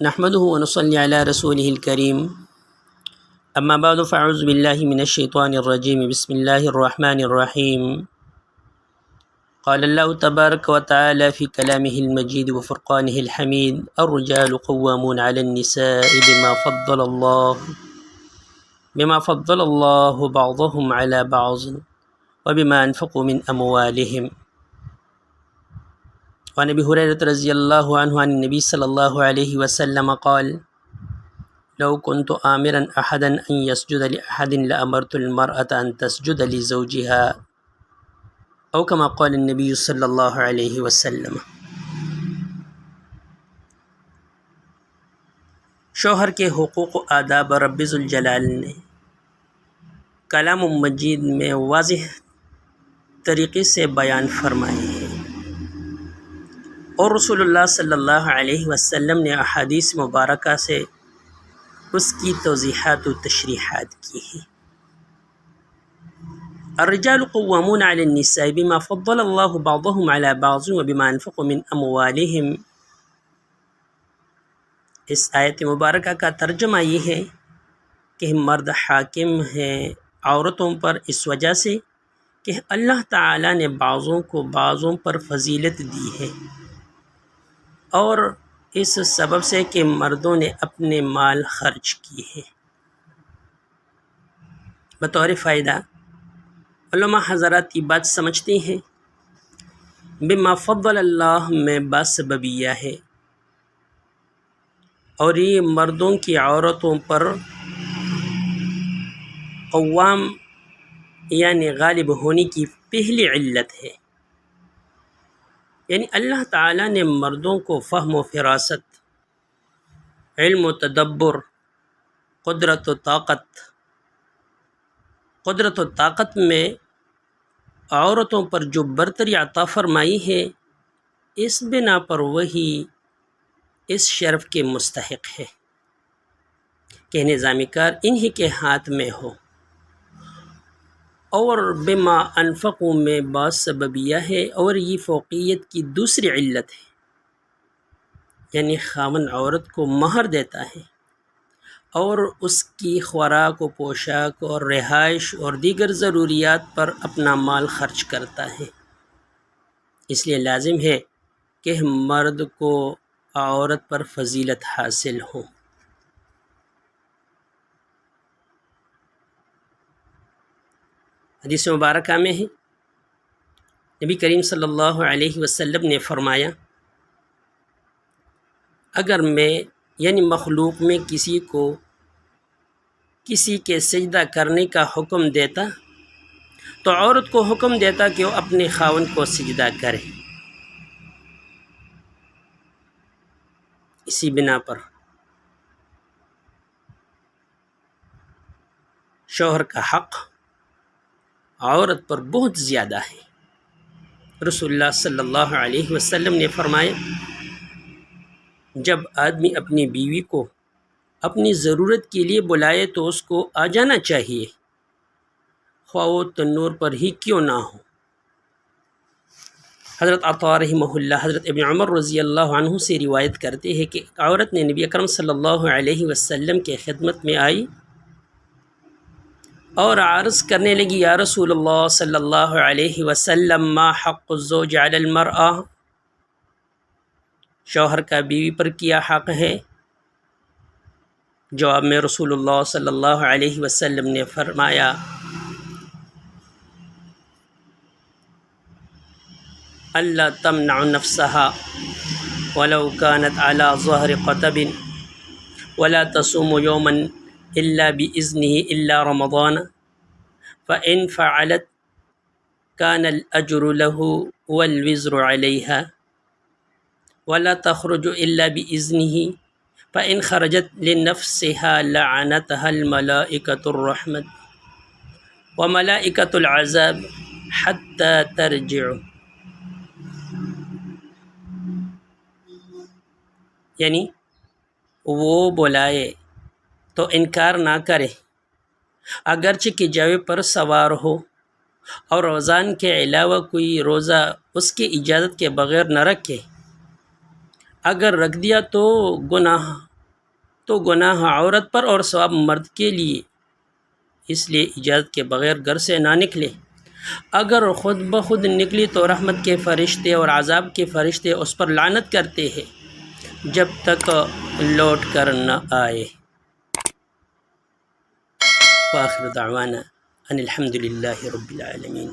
نحمده ونصلي على رسوله الكريم اما بعد فاعوذ بالله من الشيطان الرجيم بسم الله الرحمن الرحيم قال الله تبارك وتعالى في كلامه المجيد وفرقانه الحميد الرجال قوامون على النساء بما فضل الله بعضهم على بعض وبما انفقوا من اموالهم. وعن ابي هريرة رضي الله عنه عن النبي صلى الله عليه وسلم قال لو كنت آمرا أحدا أن يسجد لأحد لأمرت المرأة أن تسجد لزوجها أو كما قال النبي صلی اللہ علیہ وسلم. شوہر کے حقوق و آداب رب ذوالجلال نے کلام مجید میں واضح طریقے سے بیان فرمائے ہیں، اور رسول اللہ صلی اللہ علیہ وسلم نے احادیث مبارکہ سے اس کی توضیحات و تشریحات کی ہیں. الرجال قوامون علی النساء بما فضل اللہ بعضهم علی بعض وبما انفقوا من اموالهم. اس آیت مبارکہ کا ترجمہ یہ ہے کہ مرد حاکم ہیں عورتوں پر اس وجہ سے کہ اللہ تعالیٰ نے بعضوں کو بعضوں پر فضیلت دی ہے، اور اس سبب سے کہ مردوں نے اپنے مال خرچ کیے ہیں. بطور فائدہ علماء حضرات یہ بات سمجھتے ہیں بما فضل اللہ میں باسببیہ ہے، اور یہ مردوں کی عورتوں پر قوام یعنی غالب ہونے کی پہلی علت ہے. یعنی اللہ تعالیٰ نے مردوں کو فہم و فراست، علم و تدبر، قدرت و طاقت میں عورتوں پر جو برتری عطا فرمائی ہے، اس بنا پر وہی اس شرف کے مستحق ہے کہ نظام کار انہی کے ہاتھ میں ہو. اور بما انفقوا میں باسببیہ ہے، اور یہ فوقیت کی دوسری علت ہے. یعنی خاوند عورت کو مہر دیتا ہے اور اس کی خوراک و پوشاک اور رہائش اور دیگر ضروریات پر اپنا مال خرچ کرتا ہے. اس لیے لازم ہے کہ مرد کو عورت پر فضیلت حاصل ہو. حدیث مبارکہ میں ہے، نبی کریم صلی اللہ علیہ وسلم نے فرمایا، اگر میں یعنی مخلوق میں کسی کو کسی کے سجدہ کرنے کا حکم دیتا تو عورت کو حکم دیتا کہ وہ اپنے خاوند کو سجدہ کرے. اسی بنا پر شوہر کا حق عورت پر بہت زیادہ ہے. رسول اللہ صلی اللہ علیہ وسلم نے فرمایا، جب آدمی اپنی بیوی کو اپنی ضرورت کے لیے بلائے تو اس کو آ جانا چاہیے، خواہ وہ تنور پر ہی کیوں نہ ہو. حضرت عطا رحمہ اللہ حضرت ابن عمر رضی اللہ عنہ سے روایت کرتے ہیں کہ عورت نے نبی اکرم صلی اللہ علیہ وسلم کے خدمت میں آئی اور عرض کرنے لگی، یا رسول اللہ صلی اللہ علیہ وسلم ما حق الزوج علی المرأة، شوہر کا بیوی پر کیا حق ہے؟ جواب میں رسول اللہ صلی اللہ علیہ وسلم نے فرمایا، اللہ تمنع نفسها ولو كانت على ظهر قطب ولا تصوم يوما إلا بإذنه إلا رمضان فإن فعلت كان الأجر له والوزر عليها ولا تخرج إلا بإذنه فإن خرجت لنفسها لعنتها الملائكة الرحمة وملائكة العذاب حتى ترجع. یعنی وہ بلائے تو انکار نہ کرے، اگرچہ کہ جوے پر سوار ہو، اور رمضان کے علاوہ کوئی روزہ اس کی اجازت کے بغیر نہ رکھے. اگر رکھ دیا تو گناہ تو گناہ عورت پر اور ثواب مرد کے لیے، اس لیے اجازت کے بغیر گھر سے نہ نکلے۔ اگر خود بخود نکلی تو رحمت کے فرشتے اور عذاب کے فرشتے اس پر لعنت کرتے ہیں جب تک لوٹ کر نہ آئے۔ وآخر دعوانا ان الحمد للہ رب العالمین۔